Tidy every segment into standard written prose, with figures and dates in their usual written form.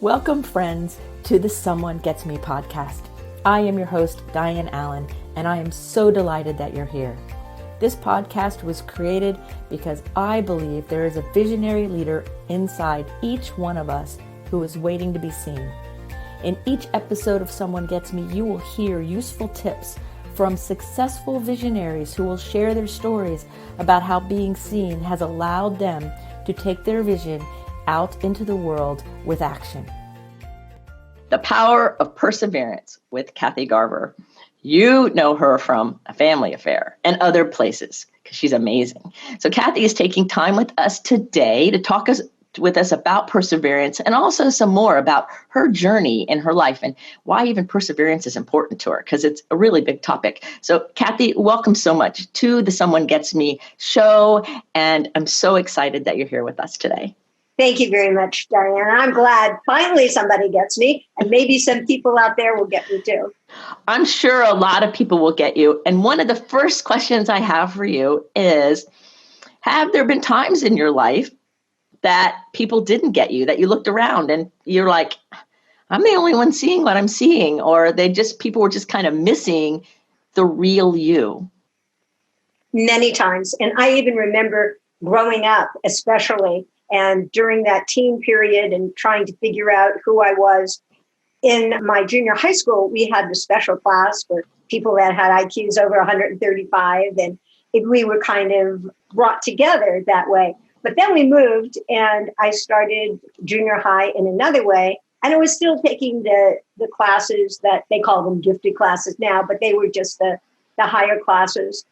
Welcome, friends, to the Someone Gets Me podcast. I am your host, Dianne A, and I am so delighted that you're here. This podcast was created because I believe there is a visionary leader inside each one of us who is waiting to be seen. In each episode of Someone Gets Me, you will hear useful tips from successful visionaries who will share their stories about how being seen has allowed them to take their vision out into the world with action. The Power of Perseverance with Kathy Garver. You know her from A Family Affair and other places because she's amazing. So Kathy is taking time with us today to talk with us about perseverance and also some more about her journey in her life and why even perseverance is important to her, because it's a really big topic. So Kathy, welcome so much to the Someone Gets Me show, and I'm so excited that you're here with us today. Thank you very much, Dianne. I'm glad finally somebody gets me, and maybe some people out there will get me too. I'm sure a lot of people will get you. And one of the first questions I have for you is, have there been times in your life that people didn't get you, that you looked around and you're like, I'm the only one seeing what I'm seeing, or people were just kind of missing the real you? Many times. And I even remember growing up, especially, and during that teen period and trying to figure out who I was. In my junior high school, we had the special class for people that had IQs over 135, and we were kind of brought together that way. But then we moved, and I started junior high in another way, and I was still taking the classes that they call them gifted classes now, but they were just the higher classes.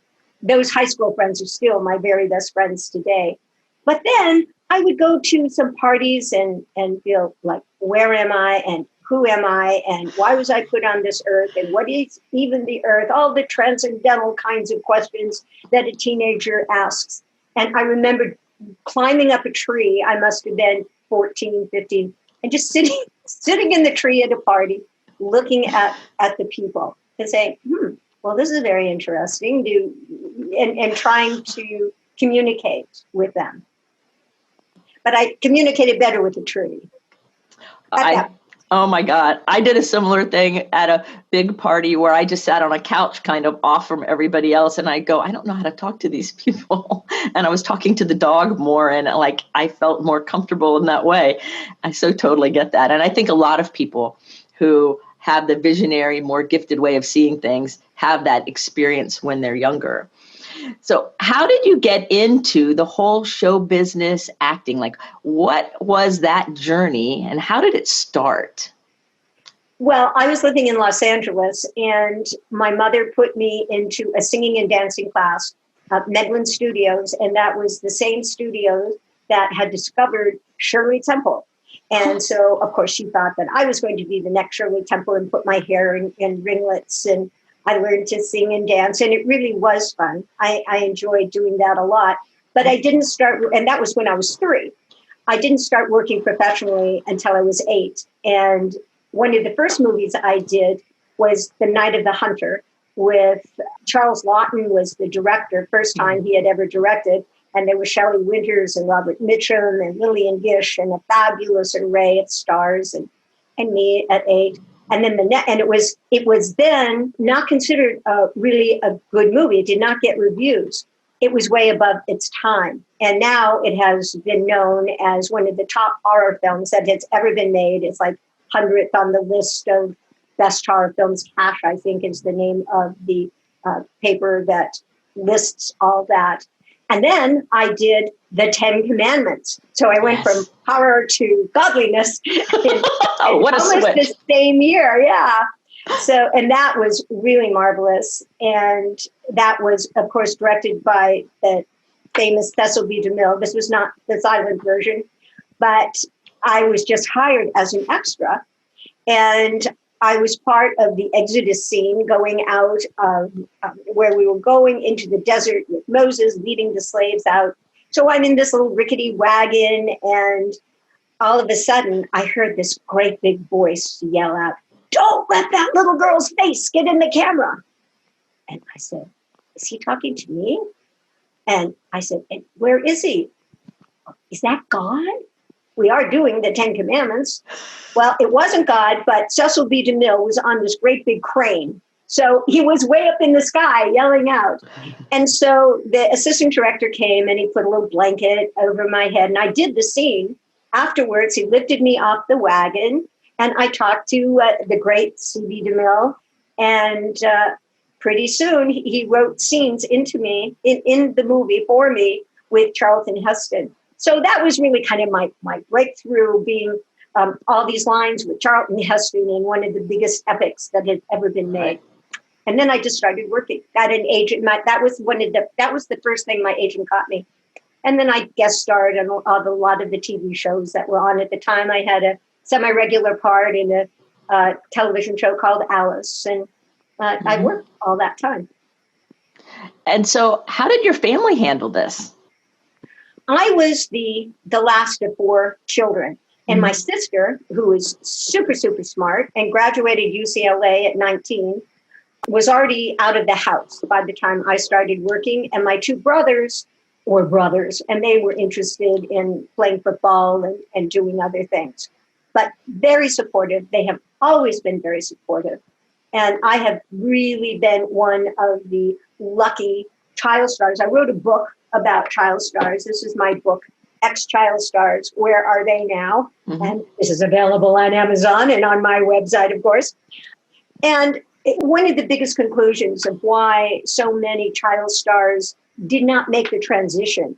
Those high school friends are still my very best friends today. But then I would go to some parties and feel like, where am I and who am I and why was I put on this earth and what is even the earth? All the transcendental kinds of questions that a teenager asks. And I remember climbing up a tree. I must have been 14, 15, and just sitting in the tree at a party, looking at the people and saying, well, this is very interesting, and trying to communicate with them. But I communicated better with the tree. Oh my God. I did a similar thing at a big party where I just sat on a couch kind of off from everybody else. And I go, I don't know how to talk to these people. And I was talking to the dog more, and I felt more comfortable in that way. I so totally get that. And I think a lot of people who have the visionary, more gifted way of seeing things have that experience when they're younger. So how did you get into the whole show business acting? Like, what was that journey and how did it start? Well, I was living in Los Angeles, and my mother put me into a singing and dancing class at Medlin Studios. And that was the same studio that had discovered Shirley Temple. And so, of course, she thought that I was going to be the next Shirley Temple and put my hair in ringlets, and I learned to sing and dance, and it really was fun. I enjoyed doing that a lot, but I didn't start, and that was when I was 3. I didn't start working professionally until I was 8. And one of the first movies I did was The Night of the Hunter, with Charles Lawton was the director, first time he had ever directed. And there was Shelley Winters and Robert Mitchum and Lillian Gish and a fabulous array of stars, and me at 8. And then it was then not considered really a good movie. It did not get reviews. It was way above its time. And now it has been known as one of the top horror films that has ever been made. It's like 100th on the list of best horror films. Cash, I think, is the name of the paper that lists all that. And then I did the 10 Commandments. So I went from horror to godliness in what a almost switch. the same year. Yeah. So, and that was really marvelous. And that was, of course, directed by the famous Cecil B. DeMille. This was not the silent version, but I was just hired as an extra. And I was part of the Exodus scene, going out where we were going into the desert with Moses, leading the slaves out. So I'm in this little rickety wagon, and all of a sudden I heard this great big voice yell out, "Don't let that little girl's face get in the camera." And I said, "Is he talking to me?" And I said, "Where is he?" "Is that God?" we are doing the 10 Commandments. Well, it wasn't God, but Cecil B. DeMille was on this great big crane. So he was way up in the sky yelling out. And so the assistant director came and he put a little blanket over my head. And I did the scene. Afterwards, he lifted me off the wagon and I talked to the great C.B. DeMille. And pretty soon he wrote scenes into me in the movie for me with Charlton Heston. So that was really kind of my breakthrough, being all these lines with Charlton Heston in one of the biggest epics that had ever been made. Right. And then I just started working. Got an agent. That was the first thing my agent got me. And then I guest starred on a lot of the TV shows that were on at the time. I had a semi-regular part in a television show called Alice, and I worked all that time. And so, how did your family handle this? I was the last of 4 children. And my sister, who was super, super smart and graduated UCLA at 19, was already out of the house by the time I started working. And my 2 brothers were brothers, and they were interested in playing football and doing other things. But very supportive. They have always been very supportive. And I have really been one of the lucky child stars. I wrote a book about child stars. This is my book, Ex-Child Stars, Where Are They Now? And this is available on Amazon and on my website, of course. And one of the biggest conclusions of why so many child stars did not make the transition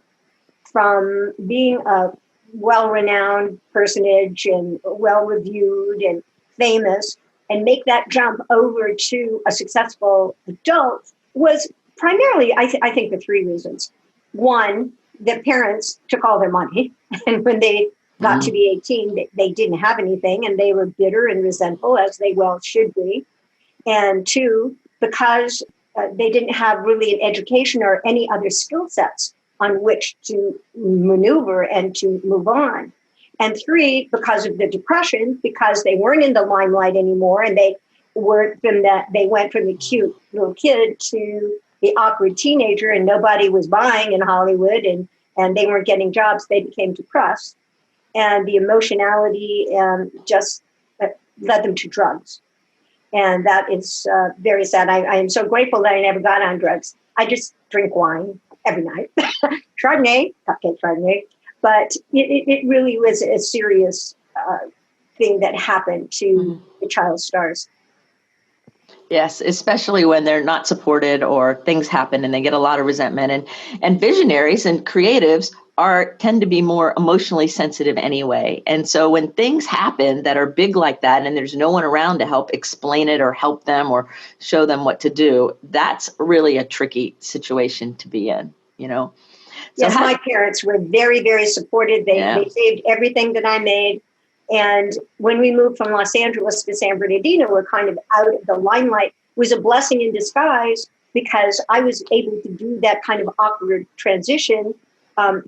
from being a well-renowned personage and well-reviewed and famous and make that jump over to a successful adult was primarily, I think, the 3 reasons. One, the parents took all their money, and when they got to be 18, they didn't have anything, and they were bitter and resentful, as they well should be. And 2, because they didn't have really an education or any other skill sets on which to maneuver and to move on. And 3, because of the depression, because they weren't in the limelight anymore, and they went from the cute little kid to the awkward teenager, and nobody was buying in Hollywood, and they weren't getting jobs. They became depressed, and the emotionality just led them to drugs. And that is very sad. I am so grateful that I never got on drugs. I just drink wine every night. Chardonnay, cupcake Chardonnay. But it really was a serious thing that happened to the child stars. Yes, especially when they're not supported or things happen and they get a lot of resentment. And visionaries and creatives tend to be more emotionally sensitive anyway. And so when things happen that are big like that and there's no one around to help explain it or help them or show them what to do, that's really a tricky situation to be in, you know? So yes, my parents were very, very supportive. They saved everything that I made. And when we moved from Los Angeles to San Bernardino, we're kind of out of the limelight. It was a blessing in disguise because I was able to do that kind of awkward transition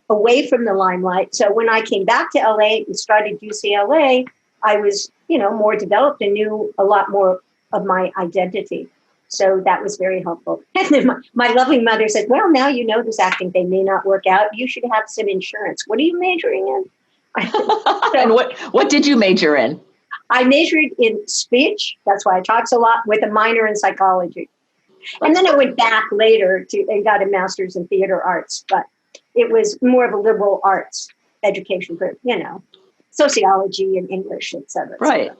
away from the limelight. So when I came back to LA and started UCLA, I was, more developed and knew a lot more of my identity. So that was very helpful. And then my lovely mother said, well, now you know this acting thing may not work out. You should have some insurance. What are you majoring in? And what did you major in? I majored in speech. That's why I talk so lot, with a minor in psychology. And then I went back later and got a master's in theater arts, but it was more of a liberal arts education for, sociology and English, et cetera. Right.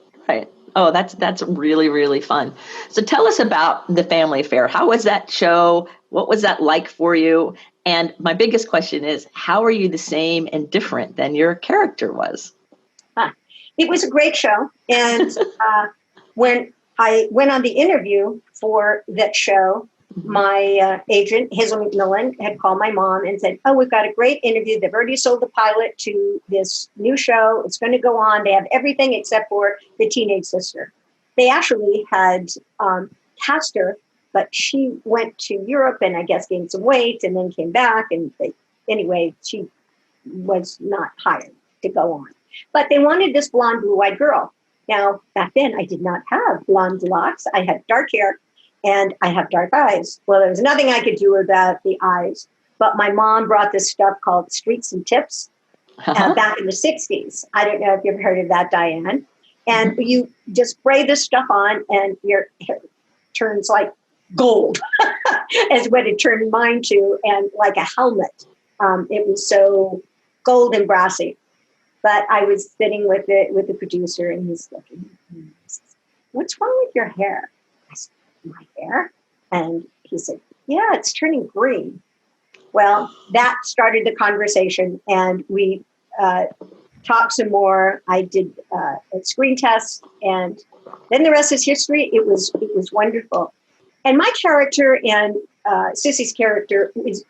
Oh, that's really, really fun. So tell us about The Family Affair. How was that show? What was that like for you? And my biggest question is, how are you the same and different than your character was? It was a great show. And when I went on the interview for that show, my agent, Hazel McMillan, had called my mom and said, oh, we've got a great interview. They've already sold the pilot to this new show. It's going to go on. They have everything except for the teenage sister. They actually had cast her, but she went to Europe and I guess gained some weight and then came back. And anyway, she was not hired to go on. But they wanted this blonde, blue-eyed girl. Now, back then, I did not have blonde locks. I had dark hair. And I have dark eyes. Well, there was nothing I could do about the eyes. But my mom brought this stuff called Streets and Tips. back in the 60s. I don't know if you've heard of that, Dianne. And you just spray this stuff on and your hair turns like gold is what it turned mine to, and like a helmet. It was so gold and brassy. But I was sitting with the producer, and he's looking at me. He says, "What's wrong with your hair?" I said, "My hair?" And he said, "Yeah, it's turning green." Well, that started the conversation, and we talked some more. I did a screen test, and then the rest is history. It was wonderful. And my character and Sissy's character is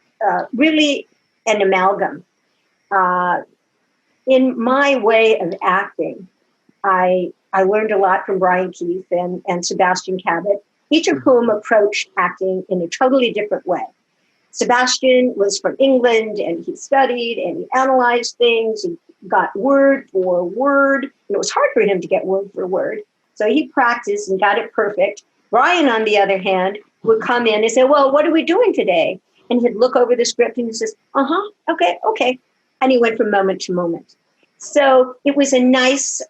really an amalgam. In my way of acting, I learned a lot from Brian Keith and Sebastian Cabot, each of whom approached acting in a totally different way. Sebastian was from England, and he studied and he analyzed things. He got word for word, and it was hard for him to get word for word. So he practiced and got it perfect. Brian, on the other hand, would come in and say, "Well, what are we doing today?" And he'd look over the script and he says, okay. And he went from moment to moment. So it was a nice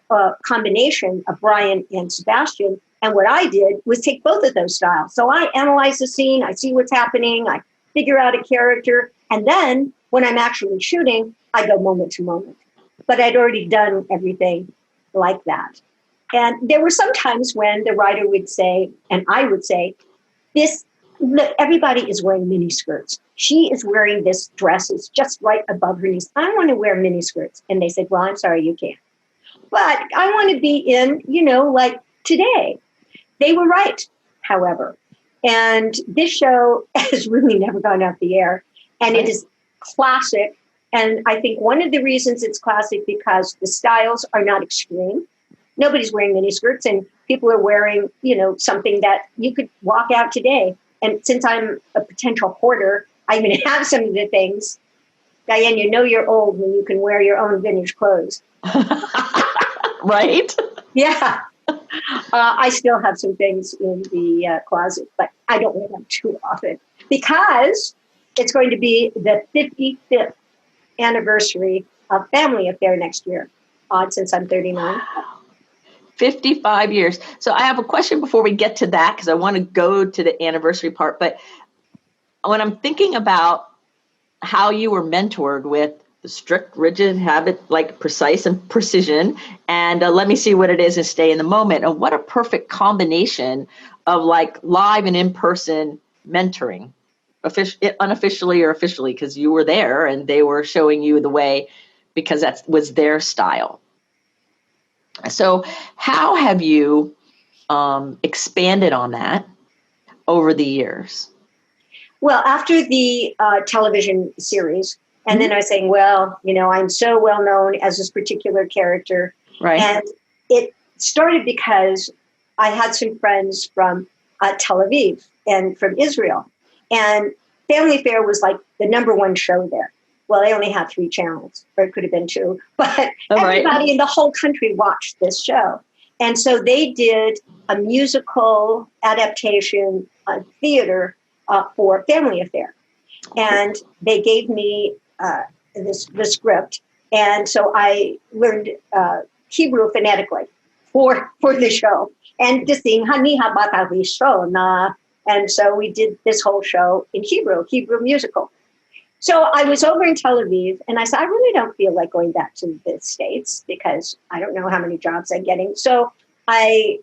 combination of Brian and Sebastian. And what I did was take both of those styles. So I analyze the scene, I see what's happening, I figure out a character. And then when I'm actually shooting, I go moment to moment. But I'd already done everything like that. And there were some times when the writer would say, and I would say, look, everybody is wearing mini skirts. She is wearing this dress. It's just right above her knees. I want to wear mini skirts. And they said, "Well, I'm sorry, you can't. But I want to be in, like today." They were right, however. And this show has really never gone off the air. And it is classic. And I think one of the reasons it's classic because the styles are not extreme. Nobody's wearing mini skirts, and people are wearing, something that you could walk out today. And since I'm a potential hoarder, I even have some of the things. Dianne, you're old when you can wear your own vintage clothes. Right? Yeah. I still have some things in the closet, but I don't wear them too often because it's going to be the 55th anniversary of Family Affair next year. Odd, since I'm 39. 55 years. So I have a question before we get to that, because I want to go to the anniversary part. But when I'm thinking about how you were mentored with the strict, rigid habit, like precise and precision, and let me see what it is and stay in the moment. And what a perfect combination of like live and in-person mentoring, unofficially or officially, because you were there and they were showing you the way because that was their style. So how have you expanded on that over the years? Well, after the television series, and then I was saying, well, I'm so well known as this particular character. Right. And it started because I had some friends from Tel Aviv and from Israel. And Family Affair was like the number one show there. Well, they only had 3 channels, or it could have been 2. But everybody in the whole country watched this show. And so they did a musical adaptation theater for Family Affair. And they gave me the script. And so I learned Hebrew phonetically for the show. And to sing Hani Habata Rishona. And so we did this whole show in Hebrew musical. So I was over in Tel Aviv, and I said, I really don't feel like going back to the States because I don't know how many jobs I'm getting. So I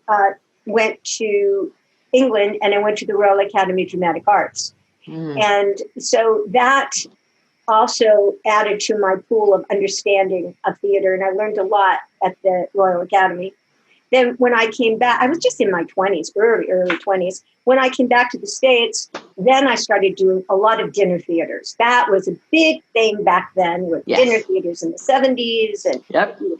went to England, and I went to the Royal Academy of Dramatic Arts. And so that also added to my pool of understanding of theater, and I learned a lot at the Royal Academy. Then when I came back, I was just in my 20s, early 20s. When I came back to the States, then I started doing a lot of dinner theaters. That was a big thing back then with dinner theaters in the 70s and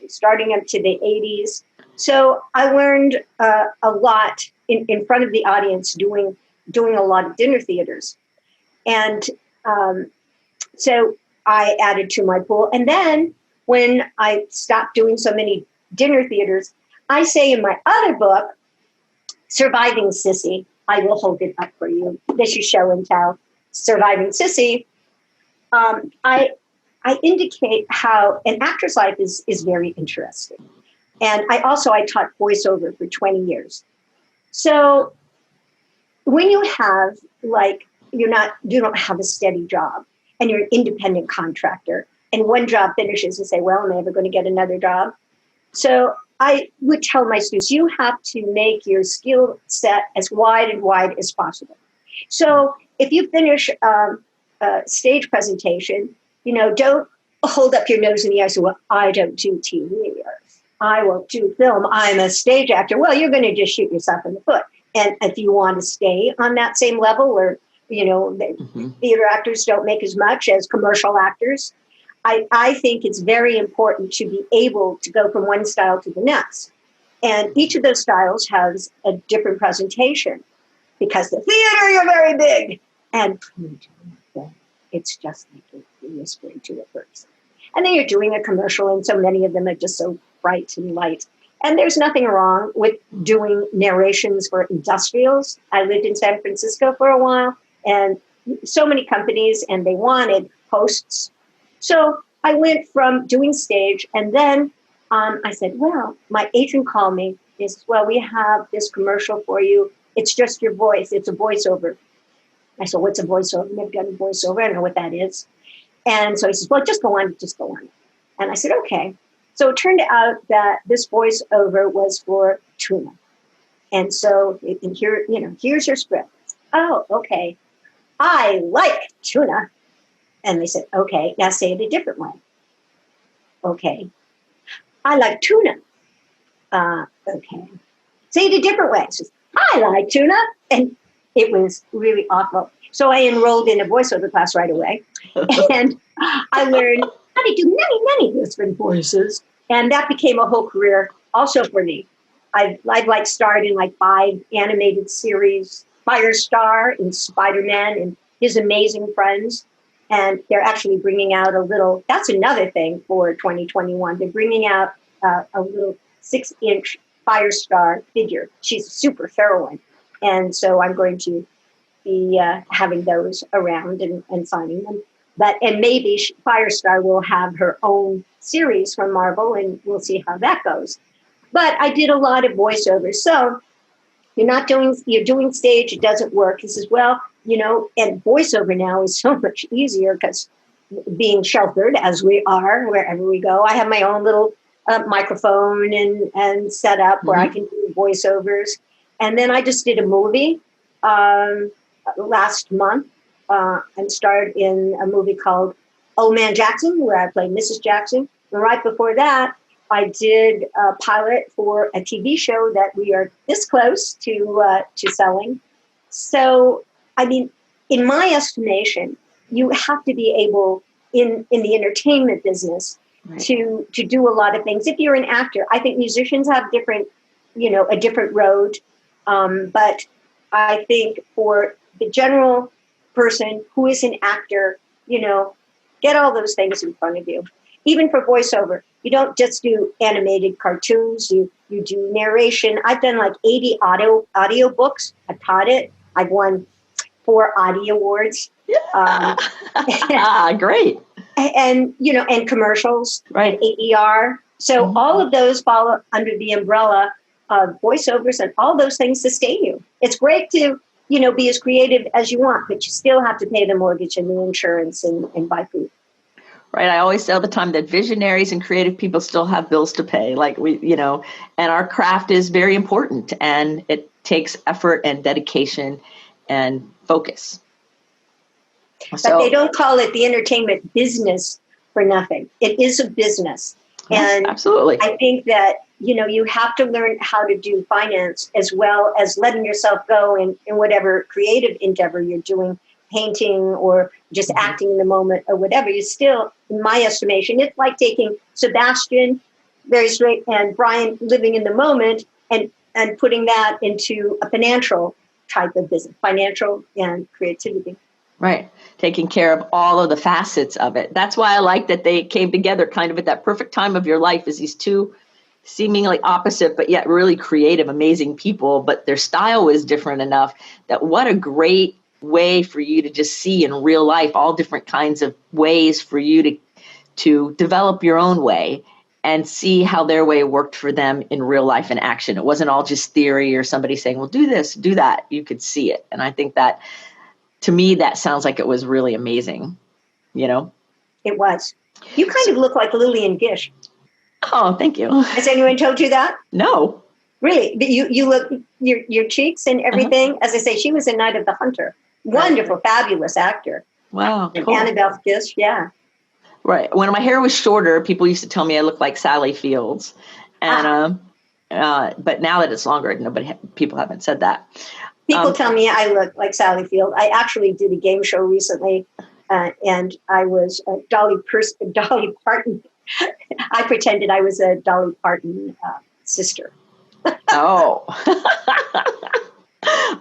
starting up to the 80s. So I learned a lot in front of the audience doing a lot of dinner theaters. And so I added to my pool. And then when I stopped doing so many dinner theaters, I say in my other book, Surviving Sissy, I will hold it up for you. This is show and tell. Surviving Sissy. I I indicate how an actor's life is very interesting. And I taught voiceover for 20 years. So when you have you don't have a steady job and you're an independent contractor and one job finishes and say, well, am I ever going to get another job? So I would tell my students, you have to make your skill set as wide as possible. So if you finish a stage presentation, don't hold up your nose in the air and say, well, I don't do TV or I won't do film. I'm a stage actor. Well, you're going to just shoot yourself in the foot. And if you want to stay on that same level where, theater actors don't make as much as commercial actors, I think it's very important to be able to go from one style to the next. And each of those styles has a different presentation because the theater, you're very big. And it's just like you're whispering to a person. And then you're doing a commercial, and so many of them are just so bright and light. And there's nothing wrong with doing narrations for industrials. I lived in San Francisco for a while, and so many companies, and they wanted hosts. So I went from doing stage, and then I said, well, my agent called me. He says, well, we have this commercial for you. It's just your voice. It's a voiceover. I said, what's a voiceover? I've never done a voiceover. I don't know what that is. And so he says, well, just go on. And I said, okay. So it turned out that this voiceover was for tuna. And so here's your script. Oh, okay. I like tuna. And they said, okay, now say it a different way. Okay. I like tuna. Okay. Say it a different way. Says, I like tuna. And it was really awful. So I enrolled in a voiceover class right away. And I learned how to do many, many different voices. And that became a whole career also for me. I've starred in 5 animated series, Firestar and Spider-Man and His Amazing Friends. And they're actually bringing out that's another thing for 2021. They're bringing out a little 6-inch Firestar figure. She's a super heroine. And so I'm going to be having those around and signing them. And maybe Firestar will have her own series from Marvel, and we'll see how that goes. But I did a lot of voiceovers. So you're doing stage, it doesn't work. He says, well, and voiceover now is so much easier because being sheltered as we are, wherever we go, I have my own little microphone and set up where I can do voiceovers. And then I just did a movie last month and starred in a movie called Old Man Jackson, where I played Mrs. Jackson. And right before that, I did a pilot for a TV show that we are this close to selling. So, I mean, in my estimation, you have to be able in the entertainment business to do a lot of things. If you're an actor, I think musicians have a different road. But I think for the general person who is an actor, get all those things in front of you. Even for voiceover, you don't just do animated cartoons, you do narration. I've done 80 audio books. I've taught it. I've won 4 Audie Awards. Great. And commercials, right? AER. So all of those fall under the umbrella of voiceovers, and all those things sustain you. It's great to, be as creative as you want, but you still have to pay the mortgage and the insurance and buy food. Right. I always say all the time that visionaries and creative people still have bills to pay. And our craft is very important, and it takes effort and dedication and focus. But they don't call it the entertainment business for nothing. It is a business. Yes, and absolutely. I think that, you have to learn how to do finance as well as letting yourself go in whatever creative endeavor you're doing, painting or just acting in the moment or whatever. You still, in my estimation, it's like taking Sebastian, very straight, and Brian living in the moment and putting that into a financial type of business, financial and creativity. Right. Taking care of all of the facets of it. That's why I like that they came together kind of at that perfect time of your life as these two seemingly opposite, but yet really creative, amazing people. But their style was different enough that what a great way for you to just see in real life all different kinds of ways for you to to develop your own way and see how their way worked for them in real life in action. It wasn't all just theory or somebody saying, well, do this, do that. You could see it. And I think that, to me, that sounds like it was really amazing, you know? It was. You kind of look like Lillian Gish. Oh, thank you. Has anyone told you that? No. Really? You look, your cheeks and everything. As I say, she was in Night of the Hunter. Wonderful, fabulous actor. Wow. And Cool. Annabelle Gish, yeah. Right. When my hair was shorter, people used to tell me I looked like Sally Fields. And but now that it's longer, people haven't said that. People tell me I look like Sally Field. I actually did a game show recently, and I was Dolly Parton. I pretended I was a Dolly Parton sister. Oh.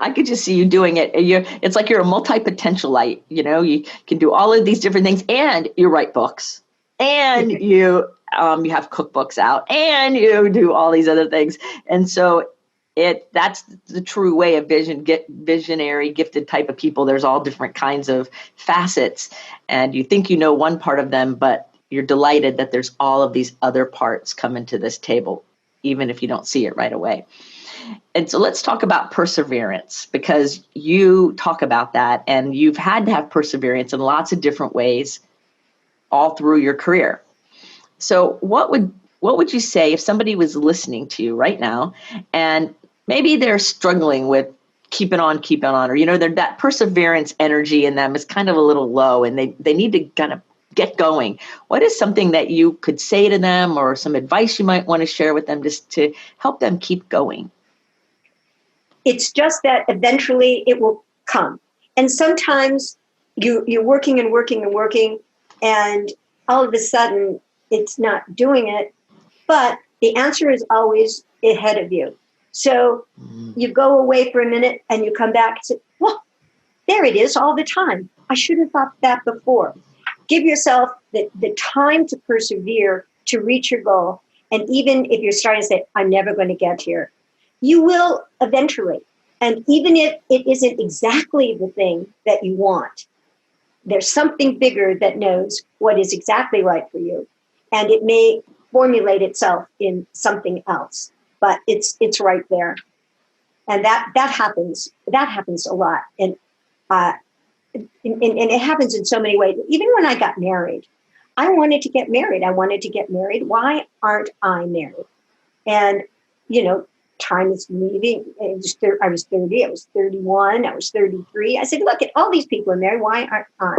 I could just see you doing it. It's like you're a multi-potentialite, you know, you can do all of these different things, and you write books, and you have cookbooks out, and you do all these other things. And so that's the true way of visionary, gifted type of people. There's all different kinds of facets, and you think you know one part of them, but you're delighted that there's all of these other parts coming to this table, even if you don't see it right away. And so let's talk about perseverance, because you talk about that, and you've had to have perseverance in lots of different ways all through your career. So what would you say if somebody was listening to you right now and maybe they're struggling with keeping on, or, you know, that perseverance energy in them is kind of a little low, and they need to kind of get going. What is something that you could say to them, or some advice you might want to share with them just to help them keep going? It's just that eventually it will come. And sometimes you're working and working and working, and all of a sudden it's not doing it. But the answer is always ahead of you. So you go away for a minute and you come back and say, well, there it is all the time. I should have thought that before. Give yourself the time to persevere, to reach your goal. And even if you're starting to say, I'm never going to get here, you will eventually. And even if it isn't exactly the thing that you want, there's something bigger that knows what is exactly right for you. And it may formulate itself in something else, but it's right there. And that happens. That happens a lot. And it happens in so many ways. Even when I got married, I wanted to get married. Why aren't I married? And, you know, time is moving. I was 30, I was 31, I was 33. I said, look, at all these people are married. Why aren't I?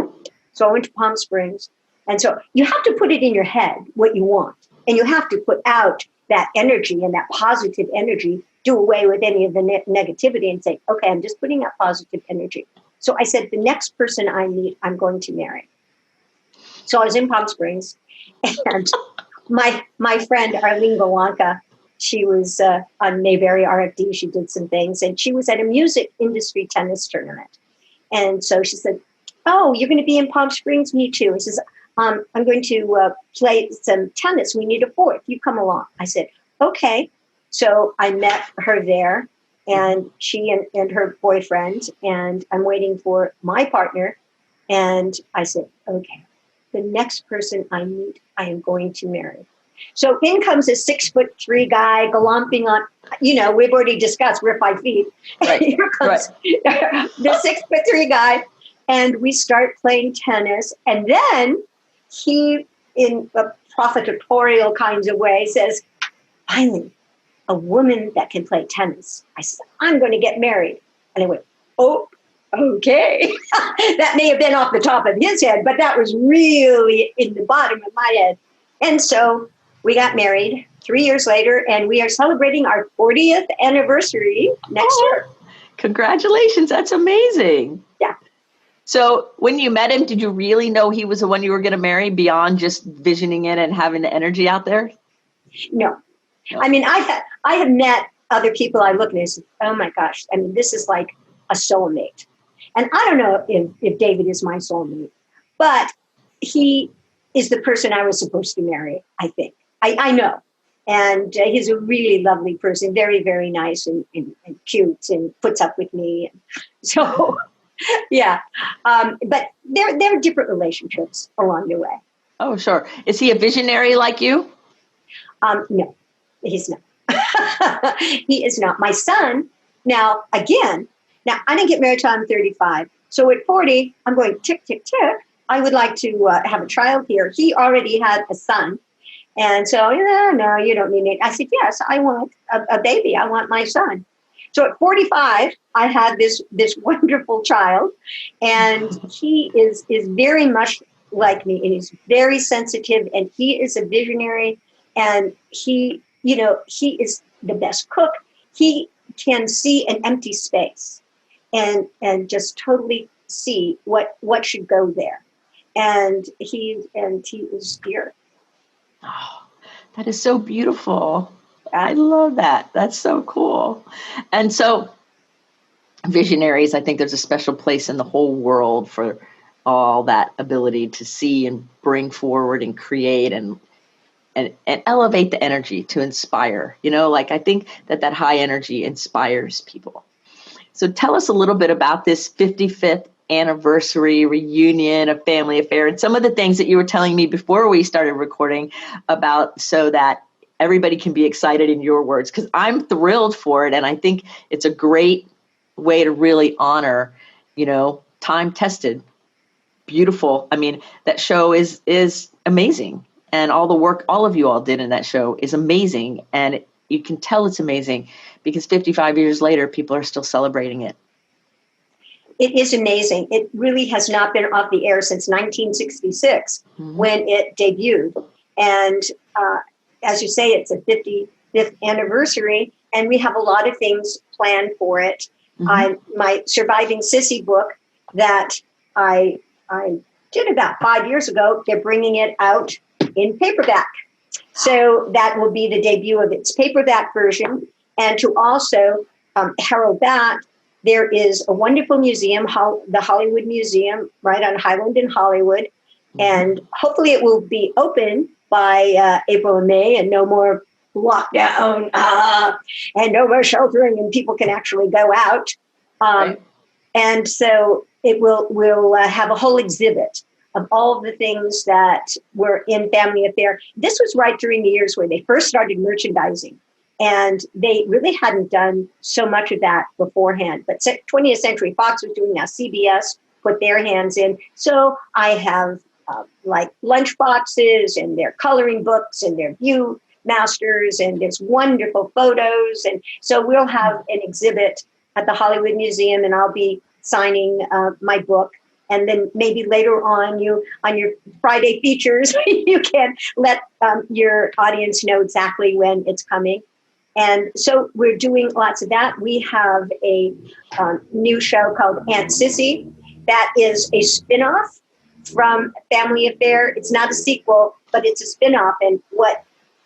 So I went to Palm Springs. And so you have to put it in your head what you want. And you have to put out that energy, and that positive energy, do away with any of the negativity and say, okay, I'm just putting out positive energy. So I said, the next person I meet, I'm going to marry. So I was in Palm Springs, and my friend Arlene Gawanka, she was on Mayberry RFD. She did some things, and she was at a music industry tennis tournament. And so she said, oh, you're going to be in Palm Springs? Me too. She says, I'm going to play some tennis. We need a fourth. You come along. I said, okay. So I met her there, and she and her boyfriend, and I'm waiting for my partner. And I said, okay, the next person I meet, I am going to marry. So in comes a 6'3" guy galomping on, you know, we've already discussed, we're 5 feet. Right. Here comes the 6'3" guy, and we start playing tennis. And then he, in a profiteorial kinds of way, says, finally, a woman that can play tennis. I said, I'm going to get married. And I went, oh, okay. That may have been off the top of his head, but that was really in the bottom of my head. And so we got married 3 years later, and we are celebrating our 40th anniversary next year. Congratulations. That's amazing. Yeah. So when you met him, did you really know he was the one you were going to marry beyond just visioning it and having the energy out there? No. I mean, I have met other people. I look and I say, oh my gosh, I mean, this is like a soulmate. And I don't know if David is my soulmate, but he is the person I was supposed to marry, I think. I know. And he's a really lovely person, very, very nice and cute, and puts up with me. So, yeah. But there are different relationships along the way. Oh, sure. Is he a visionary like you? No, he's not. He is not. My son, now, again, I didn't get married till I'm 35. So at 40, I'm going tick, tick, tick. I would like to have a child here. He already had a son. And so, no, you don't need it. I said, yes, I want a baby. I want my son. So at 45, I had this wonderful child, and he is very much like me, and he's very sensitive, and he is a visionary, and he is the best cook. He can see an empty space and just totally see what should go there. And he is dear. Oh, that is so beautiful. I love that. That's so cool. And so visionaries, I think there's a special place in the whole world for all that ability to see and bring forward and create and elevate the energy to inspire. I think that high energy inspires people. So tell us a little bit about this 55th anniversary reunion of Family Affair and some of the things that you were telling me before we started recording about, so that everybody can be excited in your words, because I'm thrilled for it. And I think it's a great way to really honor, time tested, beautiful. I mean, that show is amazing. And all the work all of you all did in that show is amazing. And you can tell it's amazing because 55 years later, people are still celebrating it. It is amazing. It really has not been off the air since 1966 when it debuted. And as you say, it's a 55th anniversary, and we have a lot of things planned for it. My Surviving Sissy book that I did about 5 years ago, they're bringing it out in paperback. So that will be the debut of its paperback version. And to also herald that, there is a wonderful museum, the Hollywood Museum, right on Highland in Hollywood. And hopefully it will be open by April and May, and no more lockdown and no more sheltering, and people can actually go out. Right. And so we'll have a whole exhibit of all of the things that were in Family Affair. This was right during the years where they first started merchandising. And they really hadn't done so much of that beforehand. But 20th Century Fox was doing, now CBS put their hands in. So I have like lunch boxes and their coloring books and their view masters, and there's wonderful photos. And so we'll have an exhibit at the Hollywood Museum, and I'll be signing my book. And then maybe later on your Friday features, you can let your audience know exactly when it's coming. And so we're doing lots of that. We have a new show called Aunt Sissy that is a spinoff from Family Affair. It's not a sequel, but it's a spinoff. And what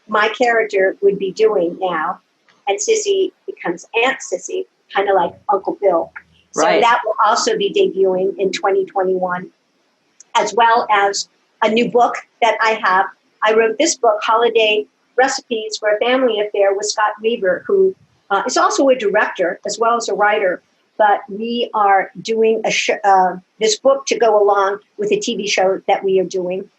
my character would be doing now, and Sissy becomes Aunt Sissy, kind of like Uncle Bill. So right. That will also be debuting in 2021, as well as a new book that I have. I wrote this book, Holiday Recipes for a Family Affair, with Scott Weaver, who is also a director as well as a writer. But we are doing this book to go along with a TV show that we are doing.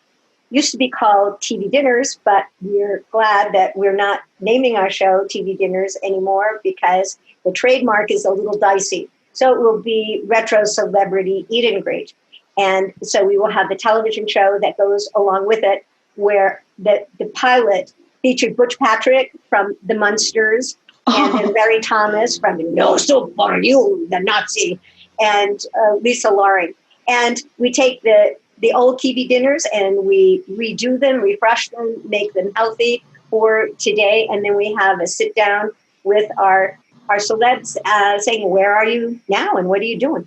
Used to be called TV Dinners, but we're glad that we're not naming our show TV Dinners anymore because the trademark is a little dicey. So it will be Retro Celebrity Eat and Greet. And so we will have the television show that goes along with it, where the pilot featured Butch Patrick from the Munsters, and then Larry Thomas from No Soup for You, the Nazi, and Lisa Loring. And we take the old TV dinners and we redo them, refresh them, make them healthy for today. And then we have a sit down with our celebs saying, where are you now and what are you doing?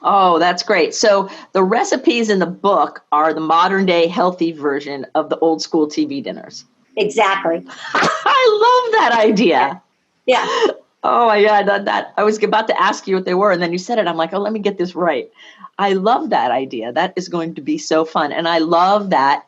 Oh, that's great. So the recipes in the book are the modern day healthy version of the old school TV dinners. Exactly. I love that idea. Yeah. Oh my God, that I was about to ask you what they were, and then you said it. I'm like, oh, let me get this right. I love that idea. That is going to be so fun. And I love that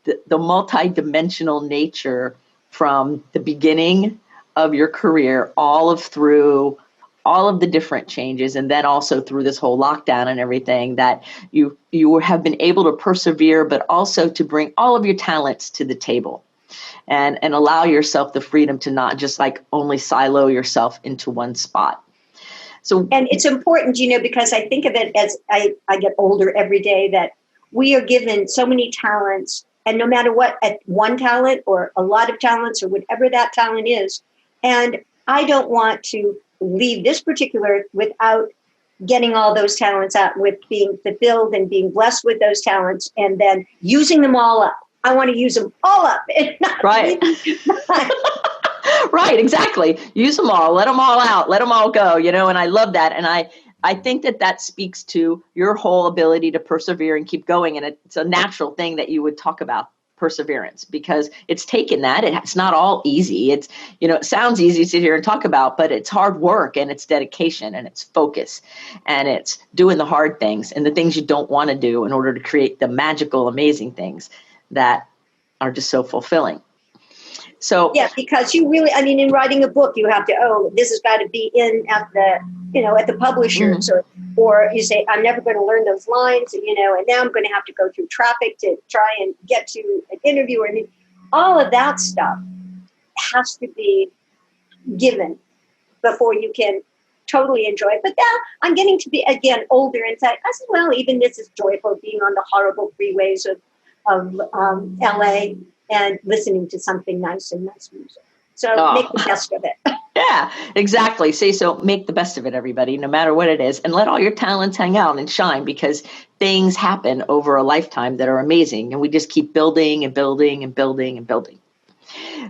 the multi-dimensional nature from the beginning of your career all of through all of the different changes, and then also through this whole lockdown and everything, that you have been able to persevere, but also to bring all of your talents to the table and allow yourself the freedom to not just like only silo yourself into one spot. So, and it's important, because I think of it as I get older every day, that we are given so many talents, and no matter what, at one talent or a lot of talents or whatever that talent is, and I don't want to leave this particular without getting all those talents out, with being fulfilled and being blessed with those talents, and then using them all up. I want to use them all up. Right. Right, exactly. Use them all, let them all out, let them all go, and I love that. And I think that speaks to your whole ability to persevere and keep going. And it's a natural thing that you would talk about perseverance, because it's taken that. It's not all easy. It's, it sounds easy to sit here and talk about, but it's hard work, and it's dedication, and it's focus, and it's doing the hard things and the things you don't want to do in order to create the magical, amazing things that are just so fulfilling. So yeah, because you really, in writing a book, you have to, this has got to be in at the publisher. So, or you say, I'm never going to learn those lines, and now I'm going to have to go through traffic to try and get to an interview. All of that stuff has to be given before you can totally enjoy it. But now I'm getting to be, again, older, and I said, well, even this is joyful, being on the horrible freeways of LA and listening to something nice and nice music. So make the best of it. Yeah, exactly. So make the best of it, everybody, no matter what it is, and let all your talents hang out and shine, because things happen over a lifetime that are amazing, and we just keep building and building and building and building.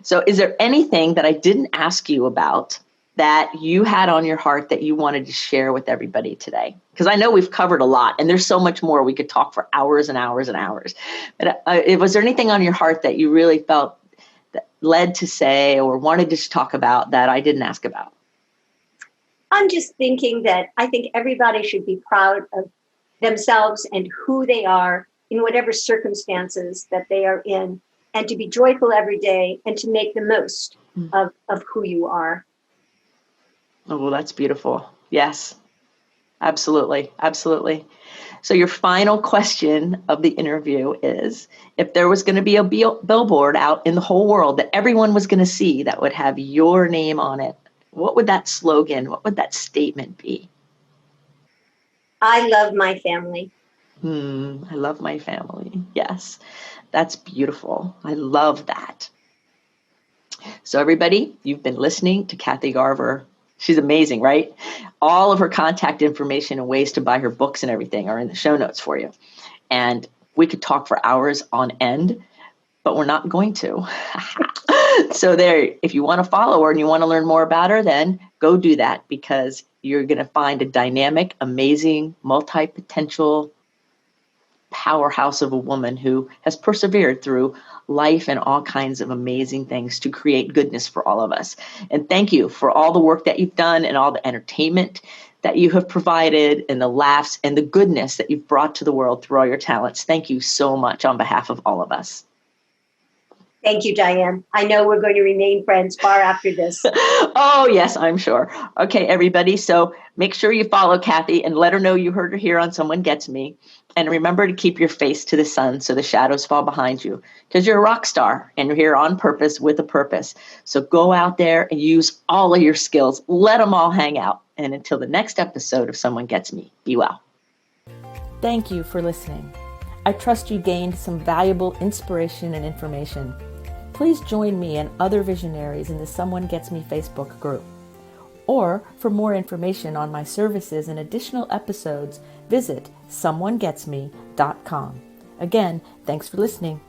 So is there anything that I didn't ask you about that you had on your heart that you wanted to share with everybody today? Because I know we've covered a lot, and there's so much more. We could talk for hours and hours and hours. But was there anything on your heart that you really felt that led to say or wanted to talk about that I didn't ask about? I'm just thinking that I think everybody should be proud of themselves and who they are in whatever circumstances that they are in, and to be joyful every day and to make the most of who you are. Oh, well, that's beautiful. Yes, absolutely. Absolutely. So your final question of the interview is, if there was going to be a billboard out in the whole world that everyone was going to see that would have your name on it, what would that slogan, what would that statement be? I love my family. I love my family. Yes, that's beautiful. I love that. So everybody, you've been listening to Kathy Garver. She's amazing, right? All of her contact information and ways to buy her books and everything are in the show notes for you. And we could talk for hours on end, but we're not going to. So there, if you want to follow her and you want to learn more about her, then go do that, because you're going to find a dynamic, amazing, multi-potential powerhouse of a woman who has persevered through life and all kinds of amazing things to create goodness for all of us. And thank you for all the work that you've done and all the entertainment that you have provided and the laughs and the goodness that you've brought to the world through all your talents. Thank you so much on behalf of all of us. Thank you, Diane. I know we're going to remain friends far after this. Oh, yes, I'm sure. Okay, everybody. So make sure you follow Kathy and let her know you heard her here on Someone Gets Me. And remember to keep your face to the sun so the shadows fall behind you, because you're a rock star and you're here on purpose with a purpose. So go out there and use all of your skills. Let them all hang out. And until the next episode of Someone Gets Me, be well. Thank you for listening. I trust you gained some valuable inspiration and information. Please join me and other visionaries in the Someone Gets Me Facebook group. Or for more information on my services and additional episode's, visit someonegetsme.com. Again, thanks for listening.